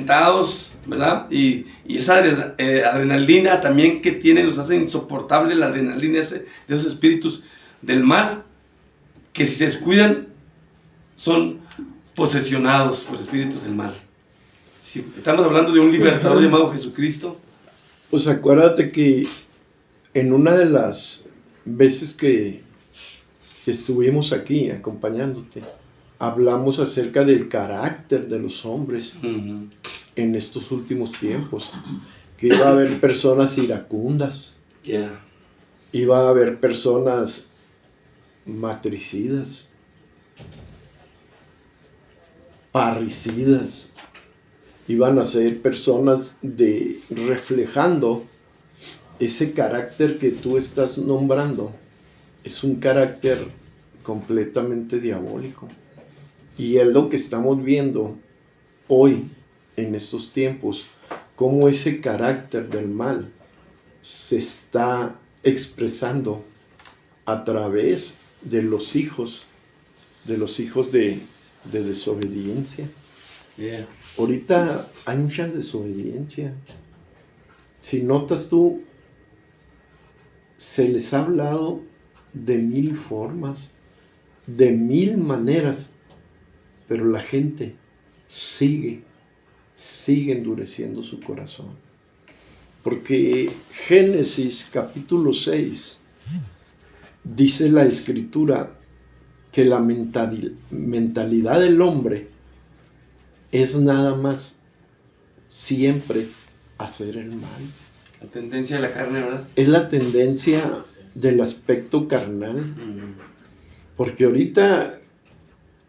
atormentados, ¿verdad? Y esa adrenalina también que tienen los hace insoportable, la adrenalina de esos espíritus del mal, que si se descuidan son posesionados por espíritus del mal. Si estamos hablando de un libertador llamado Jesucristo. Pues acuérdate que en una de las veces que estuvimos aquí acompañándote, hablamos acerca del carácter de los hombres en estos últimos tiempos, que iba a haber personas iracundas, iba a haber personas matricidas, parricidas, iban a ser personas reflejando ese carácter que tú estás nombrando. Es un carácter completamente diabólico. Y es lo que estamos viendo hoy, en estos tiempos, cómo ese carácter del mal se está expresando a través de los hijos de desobediencia. Ahorita hay mucha desobediencia. Si notas tú, se les ha hablado de 1000 formas, de 1000 maneras, pero la gente sigue endureciendo su corazón. Porque Génesis capítulo 6 dice la Escritura que la mentalidad del hombre es nada más siempre hacer el mal. La tendencia de la carne, ¿verdad? Es la tendencia del aspecto carnal. Porque ahorita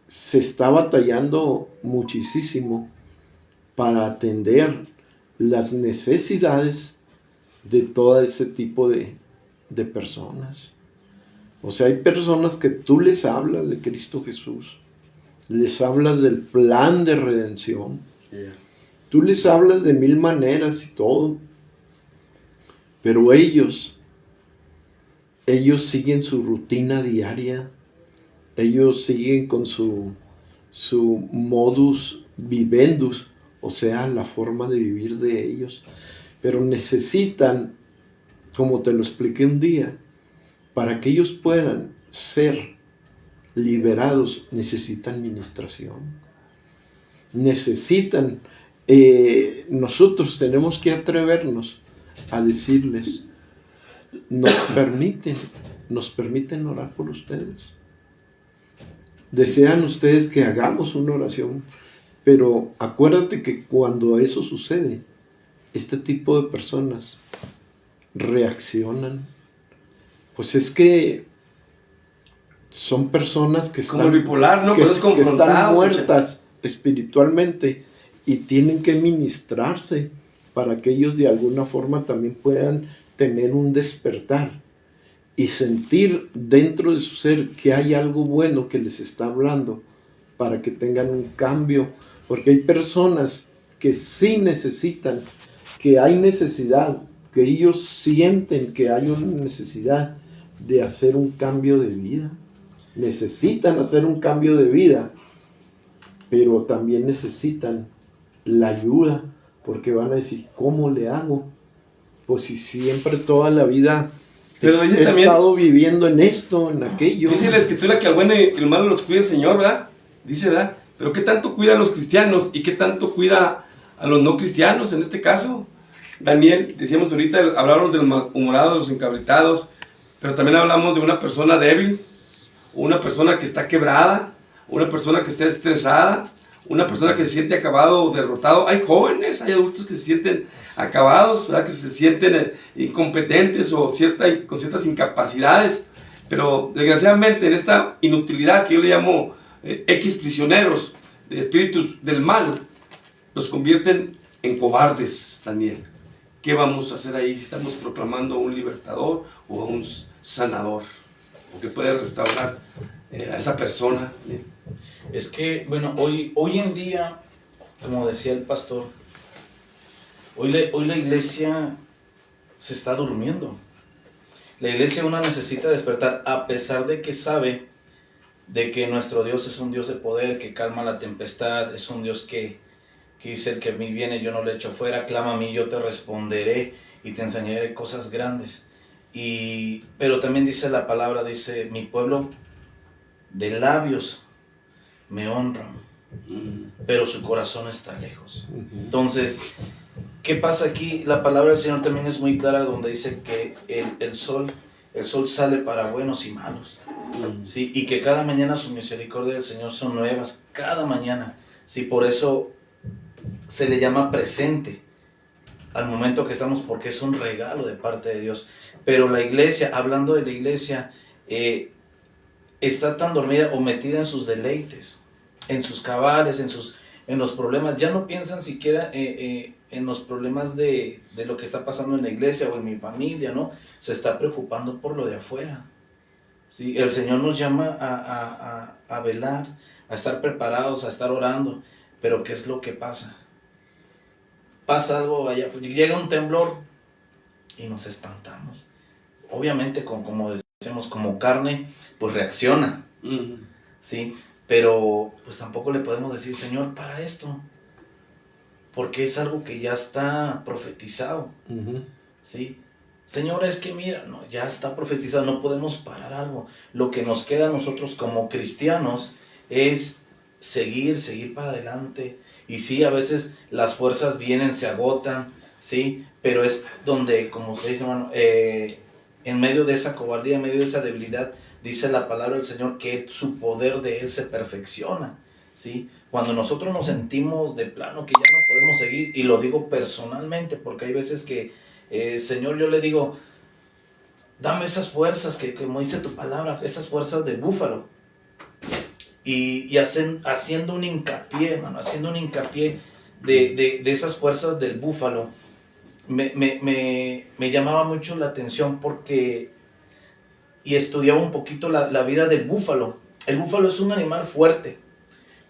se está batallando muchísimo para atender las necesidades de todo ese tipo de personas. O sea, hay personas que tú les hablas de Cristo Jesús, les hablas del plan de redención, tú les hablas de 1000 maneras y todo, pero ellos siguen su rutina diaria, ellos siguen con su modus vivendus, o sea, la forma de vivir de ellos, pero necesitan, como te lo expliqué un día, para que ellos puedan ser liberados, necesitan ministración, necesitan, nosotros tenemos que atrevernos a decirles, nos permiten orar por ustedes. Desean ustedes que hagamos una oración, pero acuérdate que cuando eso sucede, este tipo de personas reaccionan. Pues es que son personas que están, como bipolar, ¿no? que están muertas espiritualmente y tienen que ministrarse para que ellos de alguna forma también puedan tener un despertar y sentir dentro de su ser que hay algo bueno que les está hablando para que tengan un cambio, porque hay personas que sí necesitan, que hay necesidad, que ellos sienten que hay una necesidad de hacer un cambio de vida, necesitan hacer un cambio de vida, pero también necesitan la ayuda, porque van a decir, ¿cómo le hago? Pues si siempre toda la vida pero he estado viviendo en esto, en aquello. Dice la Escritura que al bueno y el malo los cuida el Señor, ¿verdad? Dice, ¿verdad? Pero ¿qué tanto cuida a los cristianos y qué tanto cuida a los no cristianos en este caso? Daniel, decíamos ahorita, hablábamos de los malhumorados, los encabritados, pero también hablamos de una persona débil, una persona que está quebrada, una persona que está estresada, una persona que se siente acabado o derrotado. Hay jóvenes, hay adultos que se sienten acabados, ¿verdad? Que se sienten incompetentes o con ciertas incapacidades, pero desgraciadamente en esta inutilidad que yo le llamo X prisioneros de espíritus del mal, los convierten en cobardes, Daniel. ¿Qué vamos a hacer ahí si estamos proclamando a un libertador o a un sanador? O que puede restaurar a esa persona. Es que, bueno, hoy en día, como decía el pastor, hoy la iglesia se está durmiendo. La iglesia una necesita despertar, a pesar de que sabe de que nuestro Dios es un Dios de poder, que calma la tempestad, es un Dios que que dice: el que a mí viene yo no le echo fuera, clama a mí, yo te responderé y te enseñaré cosas grandes. Pero también dice la palabra, dice: mi pueblo de labios me honran, pero su corazón está lejos. Entonces, ¿qué pasa aquí? La palabra del Señor también es muy clara, donde dice que el sol sale para buenos y malos, ¿sí? Y que cada mañana su misericordia del Señor son nuevas, cada mañana, ¿sí? Por eso se le llama presente al momento que estamos, porque es un regalo de parte de Dios. Pero la iglesia, hablando de la iglesia, está tan dormida o metida en sus deleites, en sus cabales, en los problemas. Ya no piensan siquiera en los problemas de lo que está pasando en la iglesia o en mi familia, ¿no? Se está preocupando por lo de afuera, ¿sí? El Señor nos llama a velar, a estar preparados, a estar orando. Pero ¿qué es lo que pasa? Pasa algo allá, llega un temblor y nos espantamos. Obviamente, como decimos, como carne, pues reacciona, ¿sí? Pero pues tampoco le podemos decir: Señor, para esto, porque es algo que ya está profetizado, ¿sí? Señor, es que mira, no, ya está profetizado, no podemos parar algo. Lo que nos queda a nosotros como cristianos es seguir para adelante. Y sí, a veces las fuerzas vienen, se agotan, ¿sí? Pero es donde, como usted dice, hermano, en medio de esa cobardía, en medio de esa debilidad, dice la palabra del Señor que su poder de Él se perfecciona, ¿sí? Cuando nosotros nos sentimos de plano que ya no podemos seguir, y lo digo personalmente, porque hay veces que, Señor, yo le digo: dame esas fuerzas, que como dice tu palabra, esas fuerzas de búfalo. Y haciendo un hincapié, hermano, haciendo un hincapié de esas fuerzas del búfalo, me llamaba mucho la atención, porque, y estudiaba un poquito la vida del búfalo. El búfalo es un animal fuerte.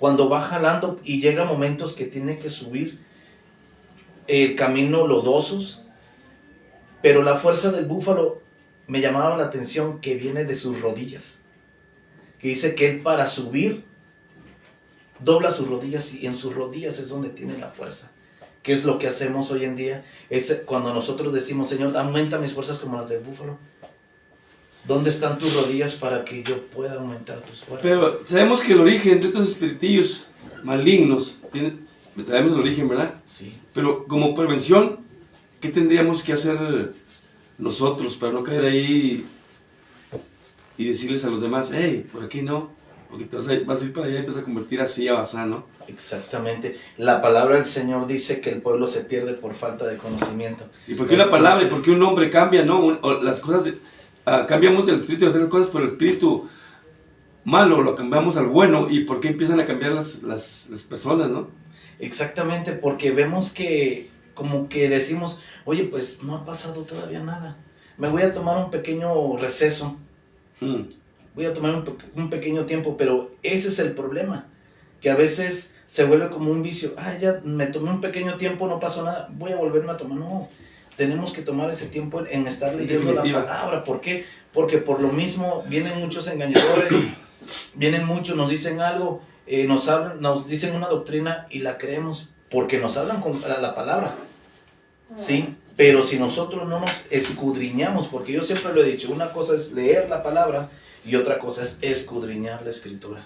Cuando va jalando y llega momentos que tiene que subir el camino lodosos, pero la fuerza del búfalo me llamaba la atención, que viene de sus rodillas. Que dice que él, para subir, dobla sus rodillas, y en sus rodillas es donde tiene la fuerza. ¿Qué es lo que hacemos hoy en día? Es cuando nosotros decimos: Señor, aumenta mis fuerzas como las del búfalo. ¿Dónde están tus rodillas para que yo pueda aumentar tus fuerzas? Pero sabemos que el origen de estos espiritillos malignos, sabemos el origen, ¿verdad? Sí. Pero como prevención, ¿qué tendríamos que hacer nosotros para no caer ahí y decirles a los demás: hey, por aquí no, porque vas a ir para allá y te vas a convertir así a basá, ¿no? Exactamente. La palabra del Señor dice que el pueblo se pierde por falta de conocimiento. ¿Y por qué una palabra y por qué un hombre cambia, no? O las cosas, cambiamos del espíritu de hacer las cosas, pero el espíritu malo lo cambiamos al bueno, y por qué empiezan a cambiar las personas, ¿no? Exactamente, porque vemos que, como que decimos: oye, pues no ha pasado todavía nada, me voy a tomar un pequeño receso, voy a tomar un pequeño tiempo. Pero ese es el problema, que a veces se vuelve como un vicio. Ya me tomé un pequeño tiempo, no pasó nada, voy a volverme a tomar. No, tenemos que tomar ese tiempo en estar leyendo la palabra. ¿Por qué? Porque por lo mismo vienen muchos engañadores, vienen muchos, nos dicen algo, nos dicen una doctrina y la creemos, porque nos hablan con la palabra, ¿sí? Pero si nosotros no nos escudriñamos, porque yo siempre lo he dicho, una cosa es leer la palabra y otra cosa es escudriñar la escritura.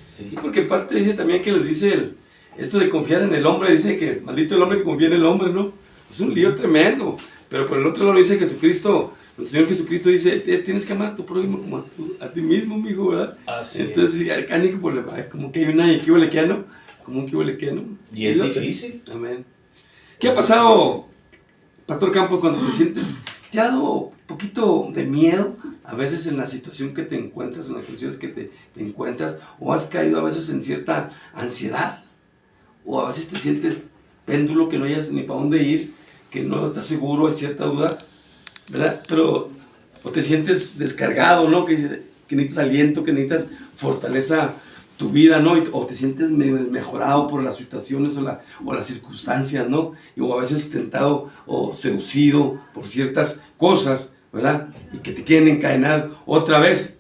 Sí, porque en parte dice también que les dice esto de confiar en el hombre, dice que maldito el hombre que confía en el hombre, ¿no? Es un lío tremendo. Pero por el otro lado dice Jesucristo, el Señor Jesucristo dice: tienes que amar a tu prójimo como a ti mismo, mijo, ¿verdad? Así entonces, como que hay una equivolequiano, como un equivolequiano. Y es difícil. Amén. ¿Qué ha pasado, Pastor Campos, cuando te sientes, te ha dado un poquito de miedo a veces en la situación que te encuentras, en las condiciones que te encuentras, o has caído a veces en cierta ansiedad, o a veces te sientes péndulo, que no hayas ni para dónde ir, que no estás seguro, hay cierta duda, ¿verdad? Pero, o te sientes descargado, ¿no? Que necesitas aliento, que necesitas fortaleza tu vida, ¿no? O te sientes desmejorado por las situaciones o las circunstancias, ¿no? O a veces tentado o seducido por ciertas cosas, ¿verdad? Y que te quieren encadenar otra vez.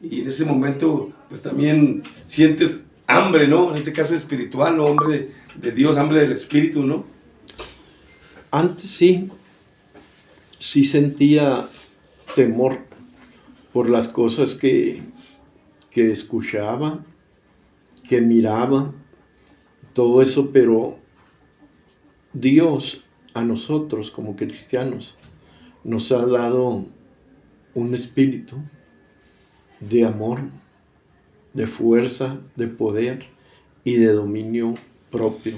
Y en ese momento, pues también sientes hambre, ¿no? En este caso espiritual, ¿no? Hambre de Dios, hambre del Espíritu, ¿no? Antes sí sentía temor por las cosas que escuchaba, que miraba, todo eso, pero Dios a nosotros como cristianos nos ha dado un espíritu de amor, de fuerza, de poder y de dominio propio.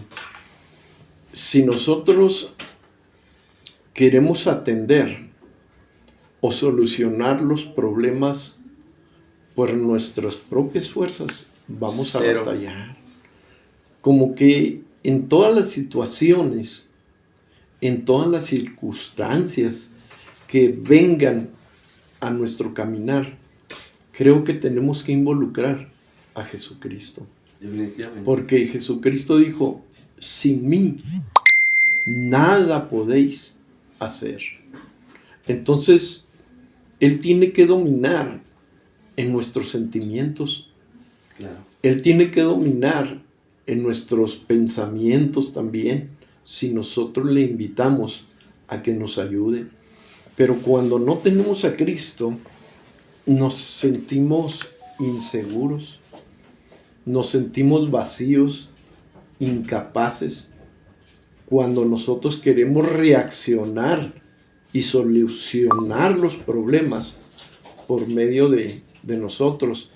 Si nosotros queremos atender o solucionar los problemas por nuestras propias fuerzas, vamos Cero. a batallar. Como que en todas las situaciones, en todas las circunstancias que vengan a nuestro caminar, creo que tenemos que involucrar a Jesucristo. Definitivamente. Porque Jesucristo dijo, sin mí nada podéis hacer. Entonces, Él tiene que dominar en nuestros sentimientos. Claro. Él tiene que dominar en nuestros pensamientos también, si nosotros le invitamos a que nos ayude. Pero cuando no tenemos a Cristo, nos sentimos inseguros, nos sentimos vacíos, incapaces. Cuando nosotros queremos reaccionar y solucionar los problemas por medio de nosotros,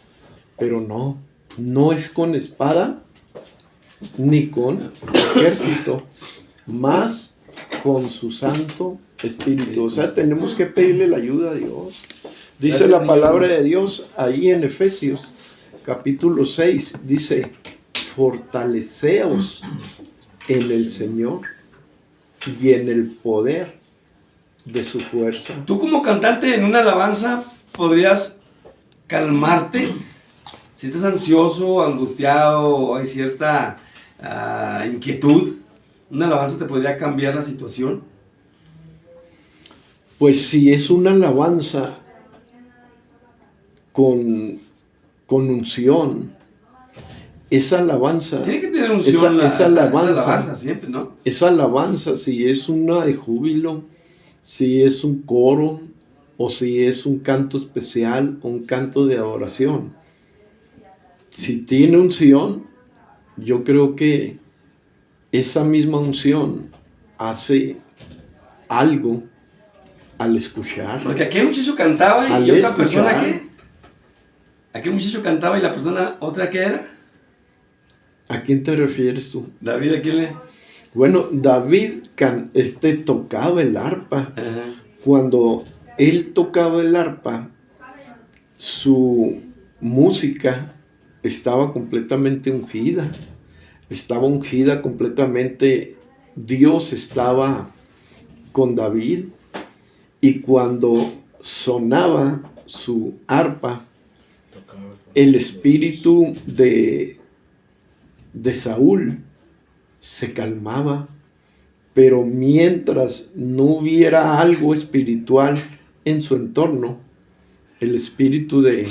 pero no es con espada ni con ejército, más con su Santo Espíritu. O sea, tenemos que pedirle la ayuda a Dios. Dice la palabra de Dios ahí en Efesios capítulo 6, dice, fortaleceos en el Señor y en el poder de su fuerza. Tú como cantante en una alabanza podrías calmarte si estás ansioso, angustiado o hay cierta inquietud. ¿Una alabanza te podría cambiar la situación? Pues si es una alabanza con unción, esa alabanza, Tiene que tener unción esa alabanza siempre, ¿no? esa alabanza, si es una de júbilo, si es un coro, o si es un canto especial, o un canto de adoración, si tiene unción, yo creo que esa misma unción hace algo al escuchar. Porque aquel muchacho cantaba y Al otra escuchar. persona, ¿qué? Aquel muchacho cantaba y la persona, ¿otra qué era? ¿A quién te refieres tú? David, ¿a quién le...? Bueno, David tocaba el arpa. Ajá. Cuando él tocaba el arpa, su música estaba completamente ungida. Estaba ungida completamente. Dios estaba con David. Y cuando sonaba su arpa, el espíritu de Saúl se calmaba, pero mientras no hubiera algo espiritual en su entorno, el espíritu de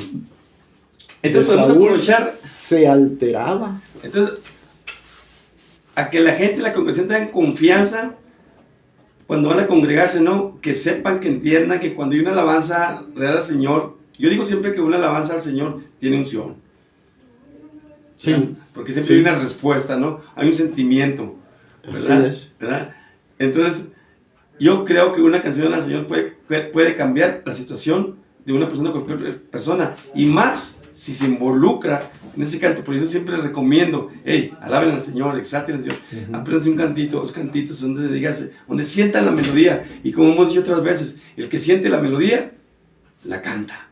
Entonces podemos Saúl aprovechar, se alteraba. entonces, a que la gente, la congregación tengan confianza cuando van a congregarse, ¿no? Que sepan, que entiendan que cuando hay una alabanza real al Señor, yo digo siempre que una alabanza al Señor tiene unción. Sí, Porque siempre hay una respuesta, ¿no? Hay un sentimiento, ¿verdad? así es. ¿Verdad? Entonces, yo creo que una canción al Señor puede cambiar la situación de una persona con cualquier persona, y más si se involucra en ese canto. Por eso siempre les recomiendo, hey, alaben al Señor, exalten al Señor, apréndanse un cantito, dos cantitos donde sientan la melodía, y como hemos dicho otras veces, el que siente la melodía, la canta.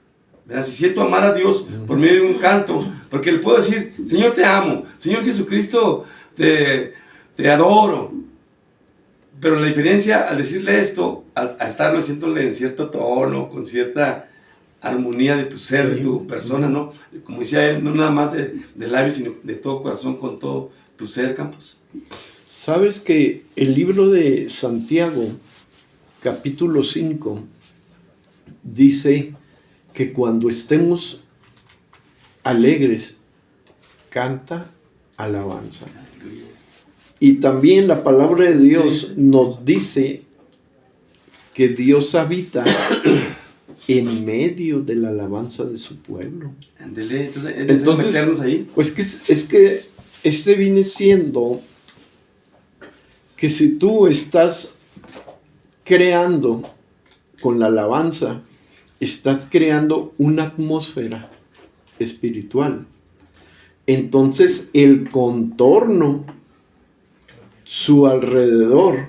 ¿Verdad? Si siento amar a Dios por medio de un canto, porque le puedo decir, Señor, te amo, Señor Jesucristo, te adoro. Pero la diferencia al decirle esto, a estarlo haciéndole en cierto tono, con cierta armonía de tu ser, de tu persona, ¿no? Como decía él, no nada más de labios, sino de todo corazón, con todo tu ser, Campos. Sabes que el libro de Santiago, capítulo 5, dice que cuando estemos alegres, canta alabanza. Y también la palabra de Dios nos dice que Dios habita en medio de la alabanza de su pueblo. Ándele, entonces meternos ahí. Pues es que este viene siendo que si tú estás creando con la alabanza, estás creando una atmósfera espiritual. Entonces el contorno, su alrededor,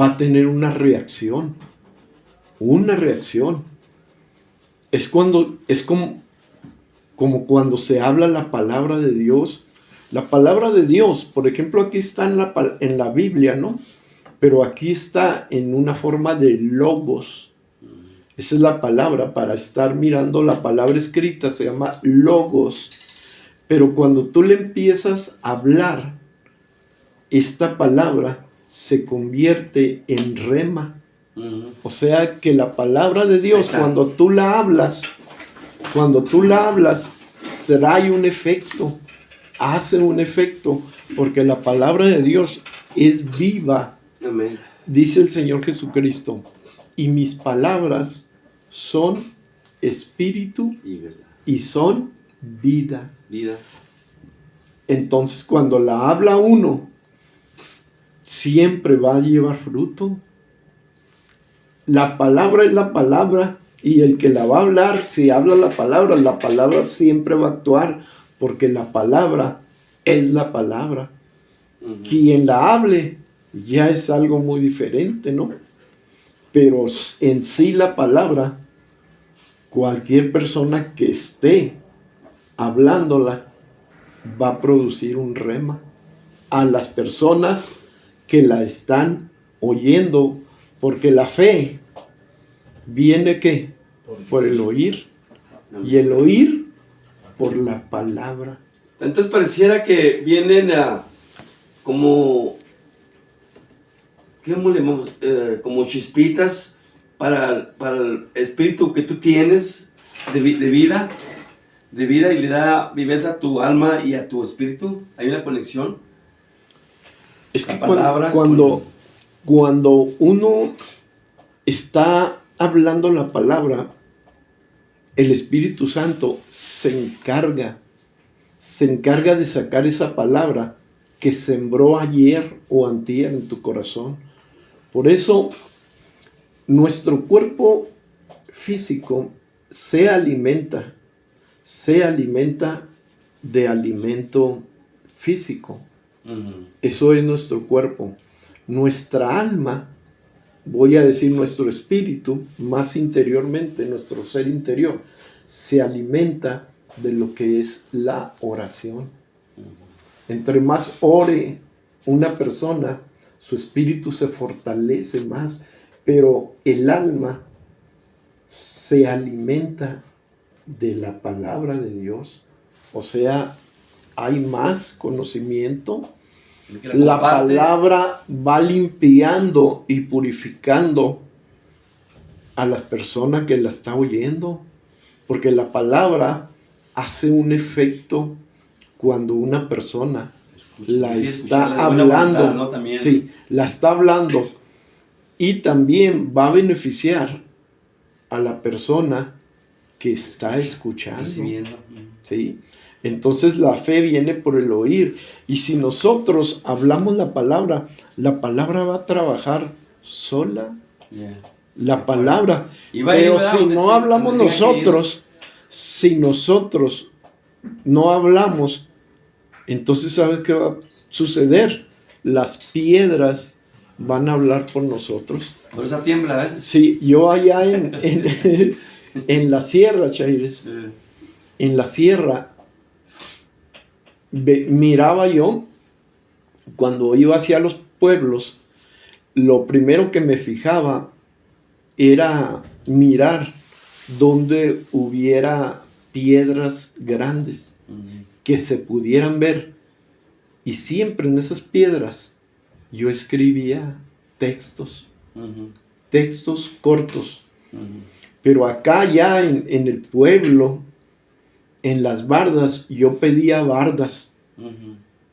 va a tener una reacción. Una reacción. Es como cuando se habla la palabra de Dios. La palabra de Dios, por ejemplo, aquí está en la Biblia, ¿no? Pero aquí está en una forma de logos. Esa es la palabra, para estar mirando la palabra escrita, se llama logos. Pero cuando tú le empiezas a hablar, esta palabra se convierte en rema. O sea que la palabra de Dios, cuando tú la hablas, trae un efecto, hace un efecto, porque la palabra de Dios es viva. Amén. Dice el Señor Jesucristo, y mis palabras son espíritu y son vida. Entonces, cuando la habla uno, siempre va a llevar fruto. La palabra es la palabra, y el que la va a hablar, si habla la palabra siempre va a actuar, porque la palabra es la palabra. Quien la hable ya es algo muy diferente, ¿no? Pero en sí la palabra, cualquier persona que esté hablándola va a producir un rema a las personas que la están oyendo, porque la fe viene ¿qué? Por el oír, y el oír por la palabra. Entonces pareciera que vienen como ¿qué le llamamos? Como chispitas para el espíritu que tú tienes de vida, y le da viveza a tu alma y a tu espíritu. Hay una conexión. Es que cuando uno está hablando la palabra, el Espíritu Santo se encarga de sacar esa palabra que sembró ayer o antier en tu corazón. Por eso, nuestro cuerpo físico se alimenta de alimento físico. Eso es nuestro cuerpo. Nuestra alma, voy a decir nuestro espíritu, más interiormente, nuestro ser interior, se alimenta de lo que es la oración. Entre más ore una persona, su espíritu se fortalece más, pero el alma se alimenta de la palabra de Dios. O sea, hay más conocimiento. La palabra va limpiando y purificando a la persona que la está oyendo, porque la palabra hace un efecto cuando una persona la está hablando, voluntad, ¿no? También. Sí, la está hablando, y también va a beneficiar a la persona que está escuchando. ¿Sí? Entonces la fe viene por el oír, y si nosotros hablamos la palabra va a trabajar sola. La palabra. Pero si no hablamos nosotros, si nosotros no hablamos, entonces ¿sabes qué va a suceder? Las piedras van a hablar por nosotros. Por esa tiembla a veces. Sí, yo allá en la sierra, Chaires, en la sierra, miraba yo, cuando iba hacia los pueblos, lo primero que me fijaba era mirar donde hubiera piedras grandes que se pudieran ver, y siempre en esas piedras yo escribía textos cortos. Pero acá ya en el pueblo, en las bardas, yo pedía bardas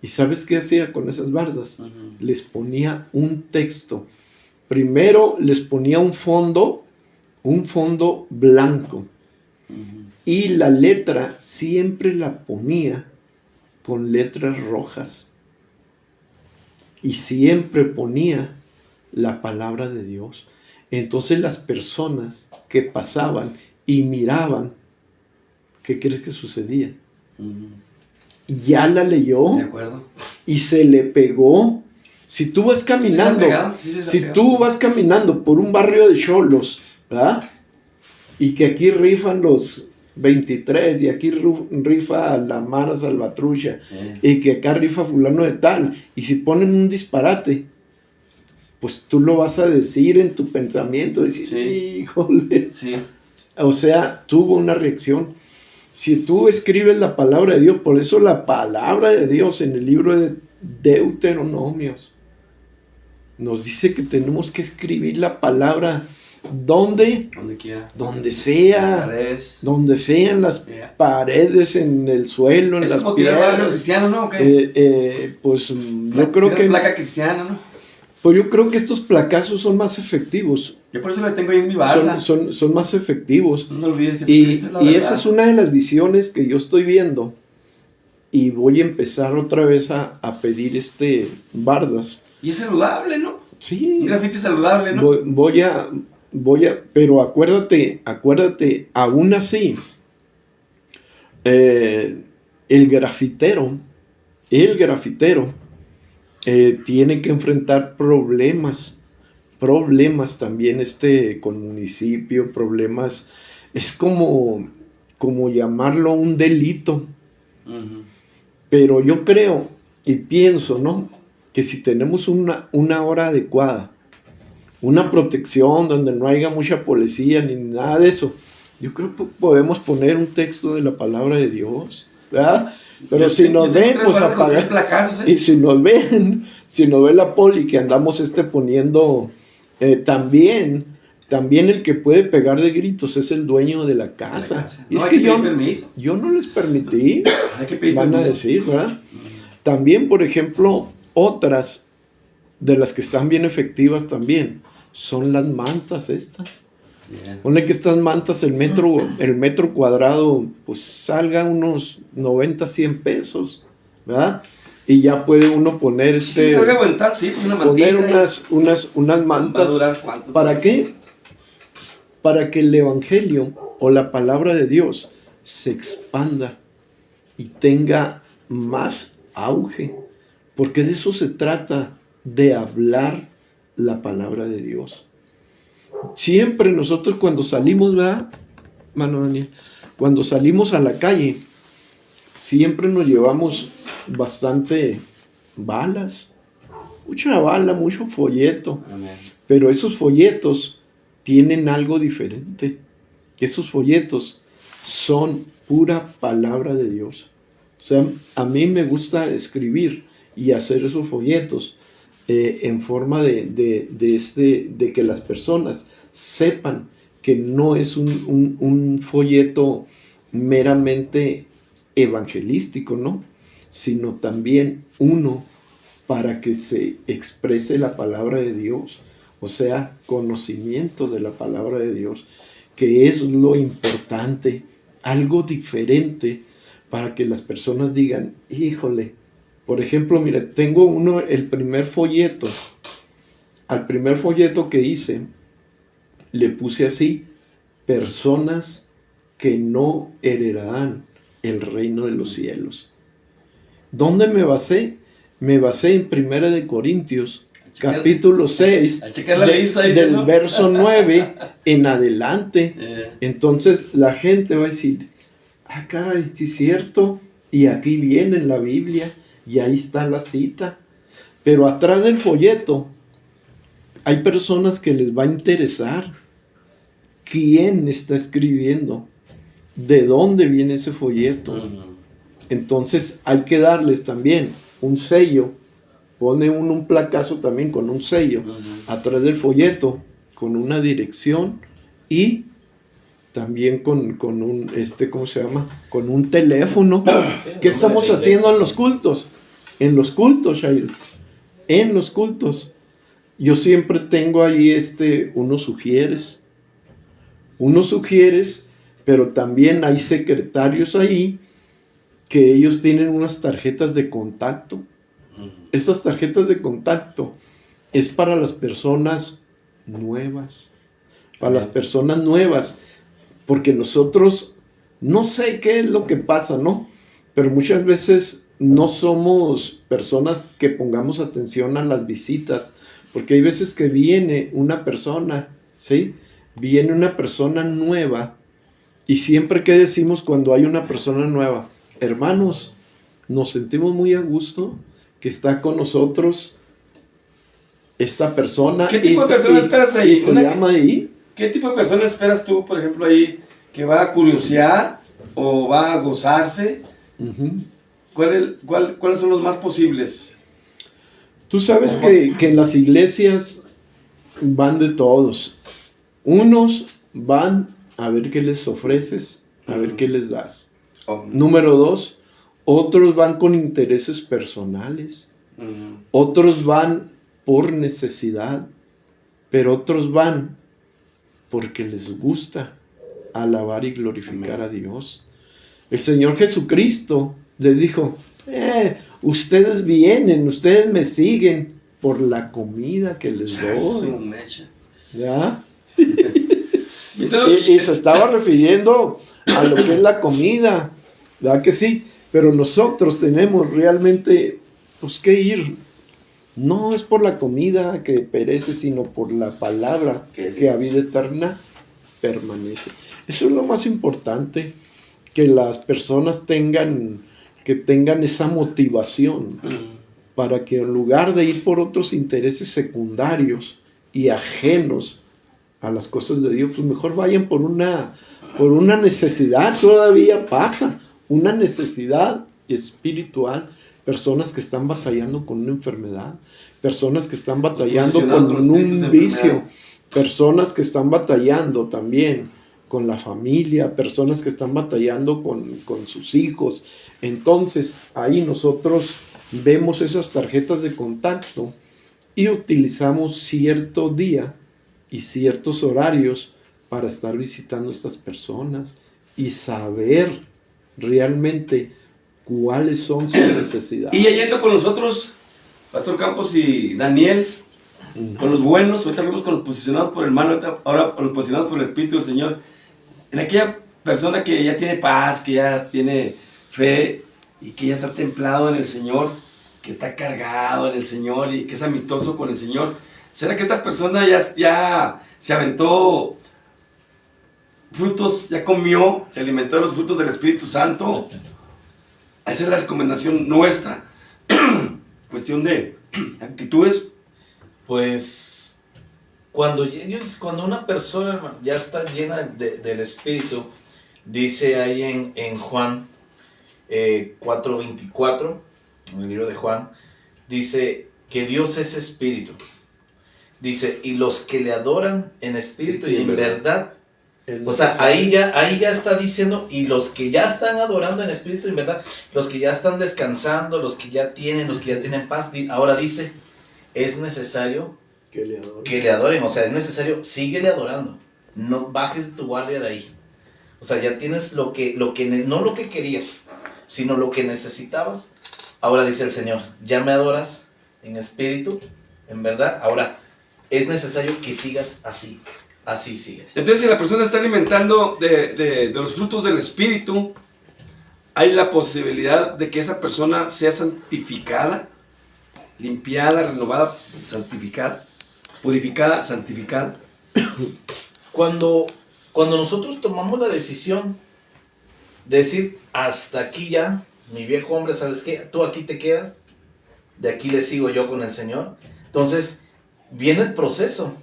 ¿Y sabes qué hacía con esas bardas? Les ponía un texto. Primero les ponía un fondo blanco. Y la letra siempre la ponía con letras rojas. Y siempre ponía la palabra de Dios. Entonces las personas que pasaban y miraban, ¿qué crees que sucedía? Ya la leyó. De acuerdo. Y se le pegó. Si tú vas caminando, tú vas caminando por un barrio de cholos, ¿verdad? Y que aquí rifan los 23 y aquí rifa la Mara Salvatrucha y que acá rifa fulano de tal, y si ponen un disparate, pues tú lo vas a decir en tu pensamiento, decir, híjole, o sea, tuvo una reacción. Si tú escribes la palabra de Dios, por eso la palabra de Dios en el libro de Deuteronomios nos dice que tenemos que escribir la palabra donde quiera, donde sea, donde sean las paredes, en el suelo, en las piedras. Cristiano, ¿no? Pues yo creo que placa cristiana, ¿no? Pues yo creo que estos placazos son más efectivos. Yo por eso lo tengo ahí en mi barra. Son más efectivos. No olvides que y esa es una de las visiones que yo estoy viendo. Y voy a empezar otra vez a pedir bardas. Y es saludable, ¿no? Sí. Un grafiti saludable, ¿no? Pero acuérdate, aún así, el grafitero tiene que enfrentar problemas también con municipio, problemas, es como llamarlo un delito. Pero yo creo y pienso, ¿no?, que si tenemos una hora adecuada, una protección donde no haya mucha policía ni nada de eso, yo creo que podemos poner un texto de la palabra de Dios, ¿verdad? Pero si nos ven, pues apagar. Y si nos ven la poli que andamos poniendo, también el que puede pegar de gritos es el dueño de la casa. Y no, es que yo no les permití, van a decir, ¿verdad? También, por ejemplo, otras de las que están bien efectivas también son las mantas estas. Pone que estas mantas, el metro cuadrado, pues salga unos 90, 100 pesos, ¿verdad? Y ya puede uno poner poner unas mantas. ¿Para qué? Para que el evangelio o la palabra de Dios se expanda y tenga más auge, porque de eso se trata, de hablar la palabra de Dios. Siempre nosotros cuando salimos, ¿verdad, mano Daniel? Cuando salimos a la calle, siempre nos llevamos bastante balas, mucha bala, mucho folleto. Amén. Pero esos folletos tienen algo diferente. Esos folletos son pura palabra de Dios. O sea, a mí me gusta escribir y hacer esos folletos en forma de que las personas sepan que no es un folleto meramente evangelístico, ¿no? Sino también uno para que se exprese la palabra de Dios, o sea, conocimiento de la palabra de Dios, que es lo importante, algo diferente para que las personas digan, híjole. Por ejemplo, mire, tengo el primer folleto. Al primer folleto que hice, le puse así: personas que no heredarán el reino de los cielos. ¿Dónde me basé? Me basé en 1 Corintios, capítulo 6, del verso 9 en adelante. Entonces la gente va a decir, ah, caray, sí es cierto, y aquí viene en la Biblia, y ahí está la cita. Pero atrás del folleto hay personas que les va a interesar quién está escribiendo, de dónde viene ese folleto. Entonces hay que darles también un sello. Pone un placazo también con un sello atrás del folleto, con una dirección y también con un, ¿cómo se llama? Con un teléfono. ¿Qué estamos haciendo en los cultos? En los cultos, Shail, en los cultos, yo siempre tengo ahí unos sugieres, pero también hay secretarios ahí que ellos tienen unas tarjetas de contacto. Estas tarjetas de contacto es para las personas nuevas, porque nosotros, no sé qué es lo que pasa, ¿no? Pero muchas veces no somos personas que pongamos atención a las visitas, porque hay veces que viene una persona, ¿sí? Viene una persona nueva, y siempre que decimos cuando hay una persona nueva, hermanos, nos sentimos muy a gusto que está con nosotros esta persona. ¿Qué tipo de persona esperas ahí? Y se llama ahí. ¿Qué tipo de persona esperas tú, por ejemplo, ahí, que va a curiosear o va a gozarse? Uh-huh. ¿Cuáles son los más posibles? Tú sabes que en las iglesias van de todos. Unos van a ver qué les ofreces, a ver qué les das. Número 2, otros van con intereses personales. Otros van por necesidad, pero otros van porque les gusta alabar y glorificar a Dios. El Señor Jesucristo les dijo, ustedes vienen, ustedes me siguen por la comida que les doy. ¿Ya? Y se estaba refiriendo a lo que es la comida, ¿verdad que sí? Pero nosotros tenemos realmente pues que ir. No es por la comida que perece, sino por la palabra que a vida eterna permanece. Eso es lo más importante, que las personas tengan esa motivación para que en lugar de ir por otros intereses secundarios y ajenos a las cosas de Dios, pues mejor vayan por una necesidad. Todavía pasa, una necesidad espiritual. Personas que están batallando con una enfermedad, personas que están batallando con un vicio, personas que están batallando también con la familia, personas que están batallando con sus hijos. Entonces, ahí nosotros vemos esas tarjetas de contacto y utilizamos cierto día y ciertos horarios para estar visitando a estas personas y saber realmente cuáles son sus necesidades. Y yendo con nosotros, Pastor Campos y Daniel, con los buenos, ahorita vemos con los posicionados por el mal, ahora con los posicionados por el Espíritu del Señor, en aquella persona que ya tiene paz, que ya tiene fe y que ya está templado en el Señor, que está cargado en el Señor y que es amistoso con el Señor. ¿Será que esta persona ya se aventó frutos, ya comió, se alimentó de los frutos del Espíritu Santo? Esa es la recomendación nuestra. Cuestión de actitudes. Pues cuando una persona, hermano, ya está llena del Espíritu, dice ahí en Juan 4:24, en el libro de Juan, dice que Dios es Espíritu. Dice, y los que le adoran en espíritu y en verdad. O sea, ahí ya está diciendo, y los que ya están adorando en espíritu y en verdad, los que ya están descansando, los que ya tienen paz, ahora dice, es necesario que le adoren. O sea, es necesario, síguele adorando, no bajes tu guardia de ahí. O sea, ya tienes no lo que querías, sino lo que necesitabas. Ahora dice el Señor, ya me adoras en espíritu, en verdad, ahora es necesario que sigas así. Así sigue. Entonces, si la persona está alimentando de los frutos del Espíritu, hay la posibilidad de que esa persona sea santificada, limpiada, renovada, santificada, purificada, santificada. Cuando nosotros tomamos la decisión de decir, hasta aquí ya, mi viejo hombre, ¿sabes qué? Tú aquí te quedas, de aquí le sigo yo con el Señor. Entonces, viene el proceso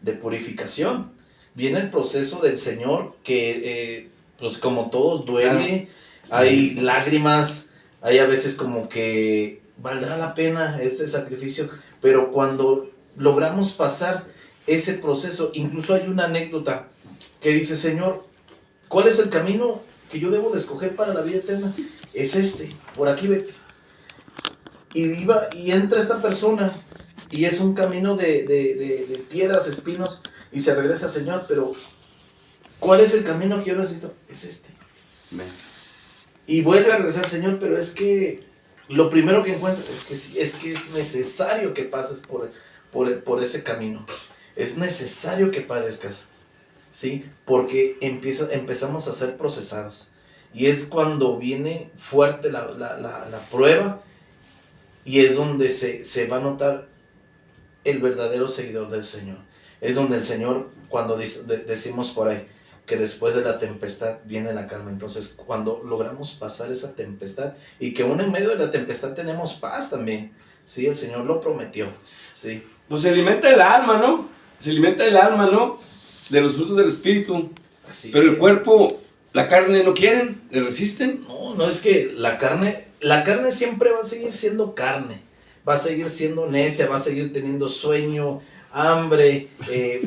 de purificación, viene el proceso del Señor que, pues como todos, duele, claro. Hay lágrimas, hay a veces como que valdrá la pena este sacrificio, pero cuando logramos pasar ese proceso, incluso hay una anécdota que dice, Señor, ¿cuál es el camino que yo debo de escoger para la vida eterna? Es por aquí vete. y entra esta persona y es un camino de piedras, espinos, y se regresa, Señor, pero ¿cuál es el camino que yo necesito? Es este. Amén. Y vuelve a regresar, Señor, pero es que lo primero que encuentro es que es necesario que pases por ese camino. Es necesario que padezcas, ¿sí? Porque empezamos a ser procesados. Y es cuando viene fuerte la prueba, y es donde se va a notar el verdadero seguidor del Señor. Es donde el Señor, cuando decimos por ahí, que después de la tempestad viene la calma. Entonces, cuando logramos pasar esa tempestad, y que aún en medio de la tempestad tenemos paz también, ¿sí? El Señor lo prometió, ¿sí? Pues se alimenta el alma, ¿no? Se alimenta el alma, ¿no? De los frutos del Espíritu. Así Pero el es. cuerpo, la carne no quieren, le resisten. No es que la carne siempre va a seguir siendo carne, va a seguir siendo necia, va a seguir teniendo sueño, hambre,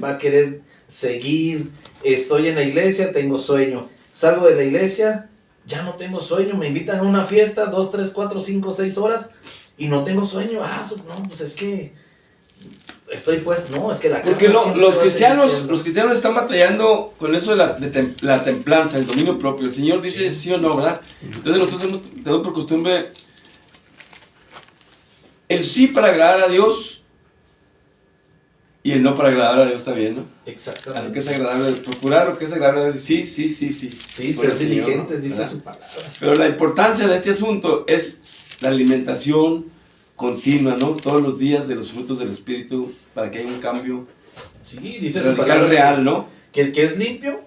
va a querer seguir. Estoy en la iglesia, tengo sueño. Salgo de la iglesia, ya no tengo sueño. Me invitan a una fiesta, 2, 3, 4, 5, 6 horas y no tengo sueño. No, pues es que estoy pues, no, es que la Porque carne siempre los va a seguir cristianos, siendo. los cristianos están batallando con eso de la templanza, el dominio propio. El Señor dice sí o no, ¿verdad? Entonces nosotros tenemos por costumbre el sí para agradar a Dios y el no para agradar a Dios también, ¿no? A lo que Exactamente. es agradable, procurar lo que es agradable a Dios. Sí. Sí, Por el ser Señor, diligentes, dice ¿verdad? su palabra. Pero la importancia de este asunto es la alimentación continua, ¿no? Todos los días de los frutos del Espíritu para que haya un cambio Sí, dice su radical palabra real, ¿no? que el que es limpio,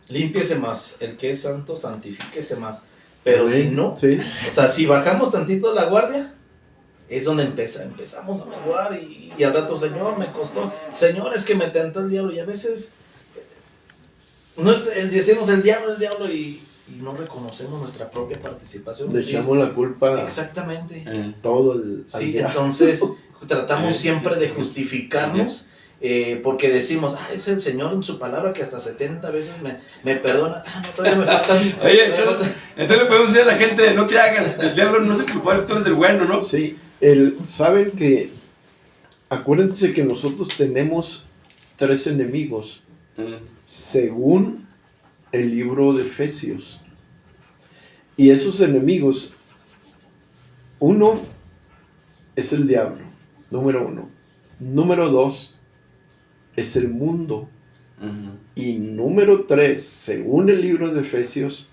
límpiese más. El que es santo, santifíquese más. Pero si no, Sí. o sea, si bajamos tantito la guardia, es donde empezamos a menguar y al rato, Señor, me costó. Señor, es que me tentó el diablo. Y a veces, no es decimos el diablo y no reconocemos nuestra propia participación. Le Sí, echamos la culpa exactamente. todo al Sí, diablo. entonces tratamos siempre de sí. justificarnos, porque decimos, es el Señor en su palabra que hasta 70 veces me perdona. No, todavía me faltan. Oye, entonces le podemos decir a la gente, no te hagas, el diablo no es el culpable, tú eres el bueno, ¿no? Sí, saben que, acuérdense que nosotros tenemos 3 enemigos, según el libro de Efesios. Y esos enemigos, uno es el diablo, número 1. Número 2 es el mundo. Y número 3, según el libro de Efesios,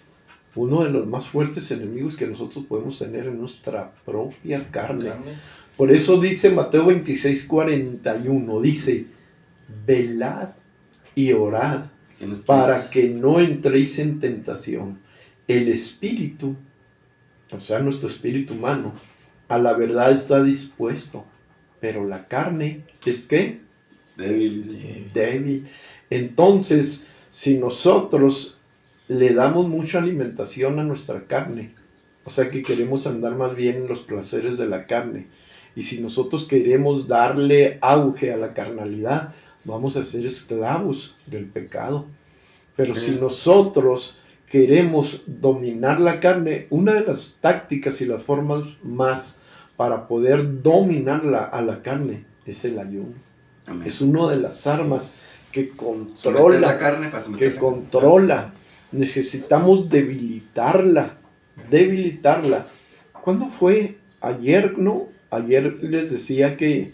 uno de los más fuertes enemigos que nosotros podemos tener en nuestra propia carne. Por eso dice Mateo 26:41, dice, velad y orad para que no entréis en tentación. El espíritu, o sea, nuestro espíritu humano, a la verdad está dispuesto, pero la carne es ¿qué? Débil. Débil. Entonces, si nosotros le damos mucha alimentación a nuestra carne, o sea que queremos andar más bien en los placeres de la carne, y si nosotros queremos darle auge a la carnalidad, vamos a ser esclavos del pecado. Pero si nosotros queremos dominar la carne, una de las tácticas y las formas más para poder dominarla a la carne es el ayuno. Amén. Es una de las armas que Someter controla, la carne para someter la controla. Necesitamos debilitarla. ¿Cuándo fue? Ayer, ¿no? Ayer les decía que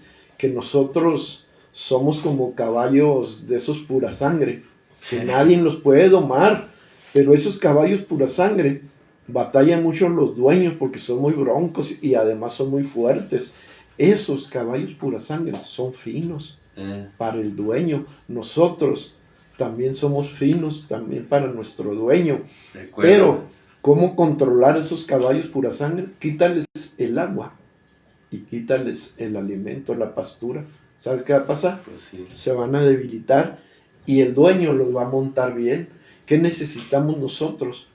nosotros somos como caballos de esos pura sangre, que nadie los puede domar, pero esos caballos pura sangre batallan mucho los dueños porque son muy broncos y además son muy fuertes. Esos caballos pura sangre son finos para el dueño. Nosotros también somos finos también para nuestro dueño. Pero, ¿cómo controlar esos caballos pura sangre? Quítales el agua y quítales el alimento, la pastura. ¿Sabes qué va a pasar? Pues sí. Se van a debilitar y el dueño los va a montar bien. ¿Qué necesitamos nosotros?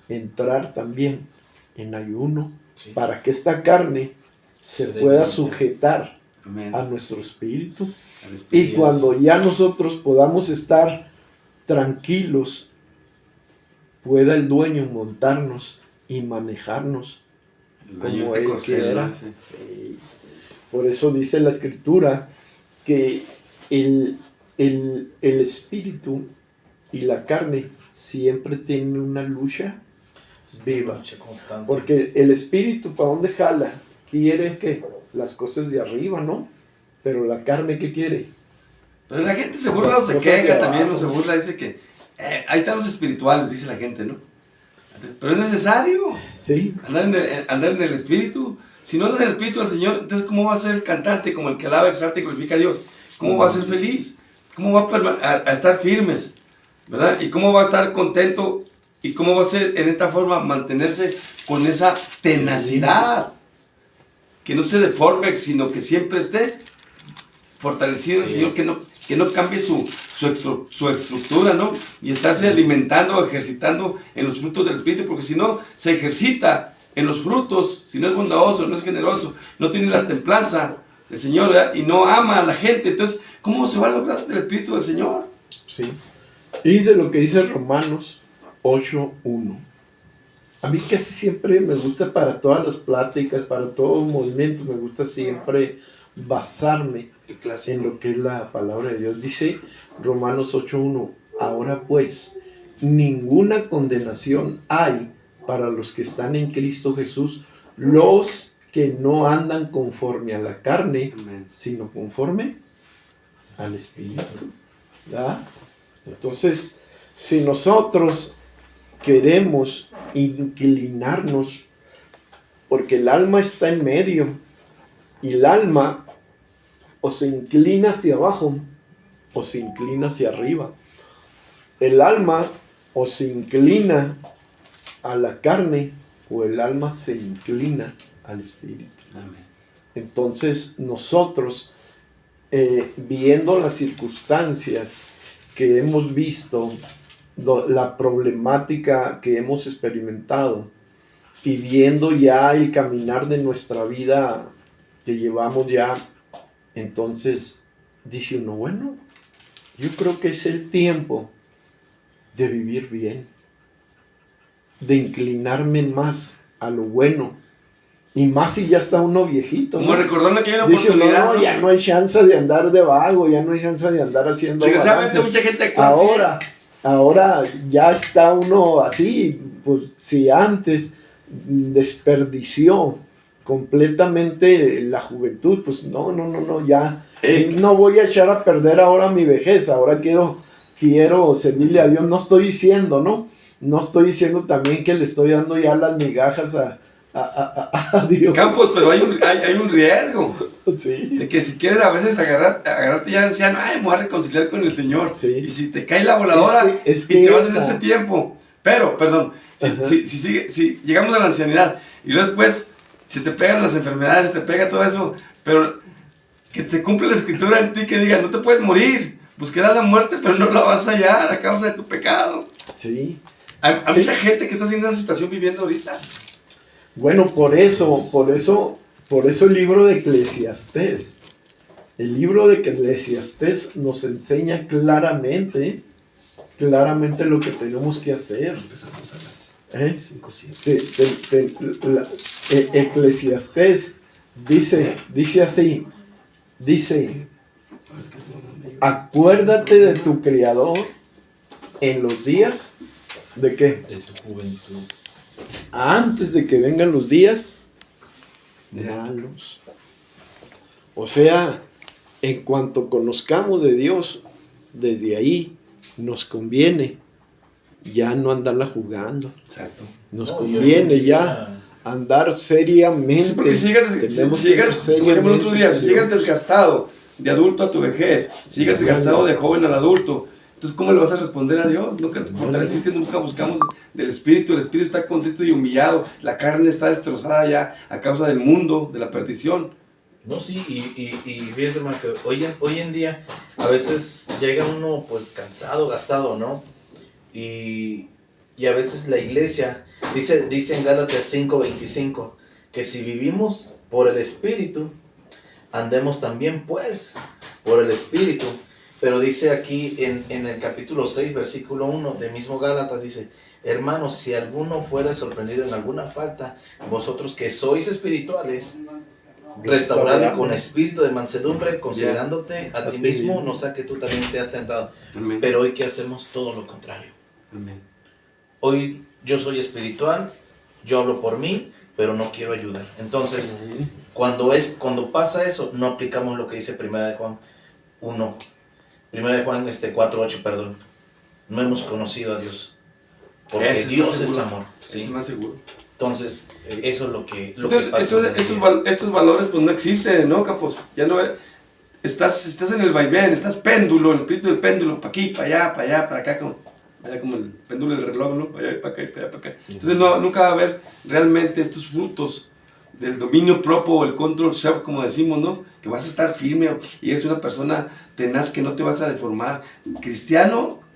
Entrar también en ayuno, Sí. para que esta carne se Se pueda debilite. sujetar Amén. a nuestro espíritu. Al Y Espíritu. cuando ya nosotros podamos estar tranquilos, pueda el dueño montarnos y manejarnos El dueño como este Él corcel, quiera. ¿no? Sí. Sí. Por eso dice la Escritura que el espíritu y la carne siempre tienen una lucha viva. Lucha constante. Porque el espíritu, ¿para dónde jala? Quiere que las cosas de arriba, ¿no? Pero la carne, ¿qué quiere? Pero la gente se burla Las o se cosas de queja, también no abajo. se burla, dice que ahí están los espirituales, dice la gente, ¿no? Pero es necesario Sí, andar en el espíritu. Si no andas en el espíritu del Señor, entonces ¿cómo va a ser el cantante como el que alaba, exalta y glorifica a Dios? ¿Cómo va a ser feliz? ¿Cómo va a estar firmes? ¿Verdad? ¿Y cómo va a estar contento? ¿Y cómo va a ser en esta forma mantenerse con esa tenacidad? Que no se deforme, sino que siempre esté fortalecido el Sí, Señor, que no cambie su estructura, ¿no? Y estarse alimentando, ejercitando en los frutos del Espíritu, porque si no se ejercita en los frutos, si no es bondadoso, no es generoso, no tiene la templanza del Señor, ¿verdad? Y no ama a la gente, entonces, ¿cómo se va a lograr el Espíritu del Señor? sí. Y dice lo que dice Romanos 8:1. A mí casi siempre me gusta para todas las pláticas, para todo movimiento, me gusta siempre basarme El en clásico. lo que es la palabra de Dios. Dice Romanos 8:1, ahora pues, ninguna condenación hay para los que están en Cristo Jesús, los que no andan conforme a la carne, Amén. sino conforme al Espíritu. ¿Verdad? Entonces, si nosotros queremos inclinarnos, porque el alma está en medio, y el alma o se inclina hacia abajo o se inclina hacia arriba. El alma o se inclina a la carne o el alma se inclina al espíritu. Amén. Entonces nosotros, viendo las circunstancias que hemos visto, la problemática que hemos experimentado y viendo ya el caminar de nuestra vida que llevamos ya, entonces dice uno, bueno, yo creo que es el tiempo de vivir bien, de inclinarme más a lo bueno, y más si ya está uno viejito, Como ¿no? recordando que hay una Dice uno, oportunidad, no, ya no hay chance de andar de vago, ya no hay chance de andar haciendo Desgraciadamente balances. mucha gente actúa así. Ahora ya está uno así, pues si antes desperdició completamente la juventud, pues no, ya no voy a echar a perder ahora mi vejez, ahora quiero servirle a Dios. No estoy diciendo, no estoy diciendo también que le estoy dando ya las migajas a Dios. Campos, pero hay un riesgo. Sí. De que si quieres a veces agarrarte ya de anciano, ay, me voy a reconciliar con el Señor. Sí. Y si te cae la voladora Es y que te vas en esa- ese tiempo. Pero, perdón, si llegamos a la ancianidad y luego después se te pegan las enfermedades, se te pega todo eso, pero que te cumple la escritura en ti que diga, no te puedes morir, buscarás la muerte, pero no la vas a hallar a causa de tu pecado. Sí. Hay Sí. mucha gente que está haciendo esa situación viviendo ahorita. Bueno, por eso el libro de Eclesiastés. El libro de Eclesiastés nos enseña claramente lo que tenemos que hacer. Empezamos a las ¿Eh? 5:7. Eclesiastés dice así, acuérdate de tu Creador en los días de qué, De tu juventud. antes de que vengan los días malos. O sea, en cuanto conozcamos de Dios, desde ahí nos conviene ya no andarla jugando. Exacto. Nos No, y hoy conviene en ya día- andar seriamente. Sí, porque si llegas, Tenemos si que llegas, ir como decíamos el otro día, seriamente si llegas con Dios. desgastado de adulto a tu vejez, si llegas desgastado de joven al adulto, entonces ¿cómo le vas a responder a Dios? Nunca te fortaleciste, nunca buscamos del Espíritu, el Espíritu está contrito y humillado, la carne está destrozada ya a causa del mundo, de la perdición. No, sí, y fíjese, hermano, que hoy en día a veces llega uno pues cansado, gastado, ¿no? Y a veces la iglesia, dice en Gálatas 5:25, que si vivimos por el Espíritu, andemos también pues por el Espíritu. Pero dice aquí en el capítulo 6, versículo 1 de mismo Gálatas, dice, Hermanos, si alguno fuera sorprendido en alguna falta, vosotros que sois espirituales, restaurarle con espíritu de mansedumbre, considerándote a ti mismo, no sea que tú también seas tentado. Amén. Pero hoy que hacemos todo lo contrario. Amén. Hoy yo soy espiritual, yo hablo por mí, pero no quiero ayudar. Entonces, cuando pasa eso, no aplicamos lo que dice 1 de Juan 1. 1 de Juan 4:8, perdón. No hemos conocido a Dios. Porque Eso Dios más es seguro. amor. ¿sí? Es más seguro. Entonces, eso es lo que Entonces, pasa. estos valores pues no existen, ¿no, Campos? Ya no estás en el vaivén, estás péndulo, el espíritu del péndulo, para aquí, para allá, para acá, como el péndulo del reloj, ¿no? Para allá, para acá, para allá, para acá. Entonces nunca va a haber realmente estos frutos del dominio propio o el control self, como decimos, ¿no? Que vas a estar firme y eres una persona tenaz que no te vas a deformar. Cristiano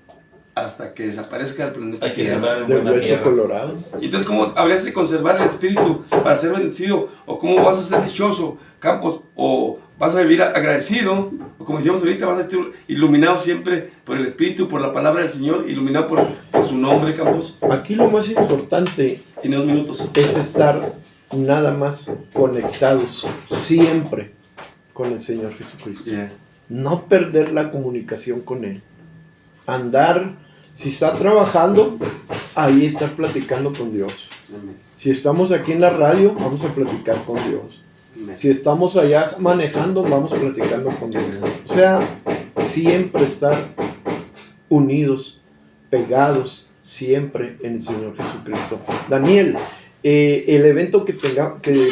hasta que desaparezca el planeta. Hay que Tierra. sembrar en De buena hueso tierra. colorado. Y entonces, ¿cómo habrías de conservar el espíritu para ser bendecido? ¿O cómo vas a ser dichoso, Campos? ¿O vas a vivir agradecido? O como decíamos ahorita, vas a estar iluminado siempre por el espíritu, por la palabra del Señor, iluminado por su nombre, Campos. Aquí lo más importante Tiene 2 minutos. es estar nada más conectados siempre con el Señor Jesucristo. Yeah. No perder la comunicación con Él. Andar, si está trabajando, ahí estar platicando con Dios. Amén. Si estamos aquí en la radio, vamos a platicar con Dios. Amén. Si estamos allá manejando, vamos platicando con Dios. O sea, siempre estar unidos, pegados, siempre en el Señor Jesucristo. Daniel, el evento que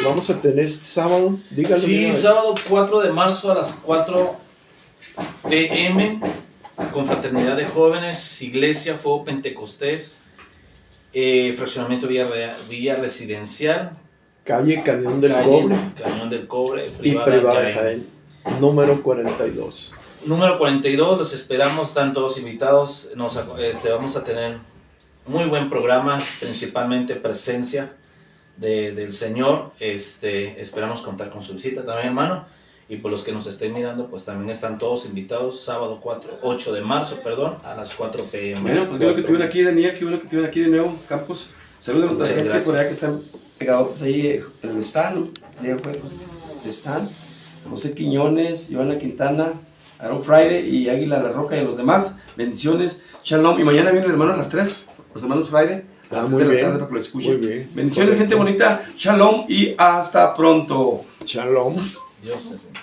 vamos a tener este sábado, dígalo. Sí, sábado 4 de marzo a las 4 p.m. Confraternidad de Jóvenes, Iglesia Fuego Pentecostés, fraccionamiento Villa Residencial, Calle Cañón del calle Cobre Cañón del Cobre, y Privada Jaén, número 42. Número 42, los esperamos, están todos invitados. Vamos a tener muy buen programa, principalmente presencia del Señor. Esperamos contar con su visita también, hermano. Y por los que nos estén mirando, pues también están todos invitados, sábado 8 de marzo, a las 4 p.m. Bueno, pues qué bueno que estuvieron aquí, Daniel, qué bueno que estuvieron aquí de nuevo, Campos. Saludos a nuestra Muchas gente gracias. por allá que están pegados ahí en el stand, ¿no? Allá fue, pues, el stand. José Quiñones, Joana Quintana, Aaron Friday y Águila La Roca y a los demás. Bendiciones, shalom. Y mañana viene el hermano a las 3, los hermanos Friday, a las 3 muy de la bien, tarde para que lo escuchen. muy bien. Bendiciones, Correcto. gente bonita, shalom y hasta pronto. Shalom. Dios te bendiga.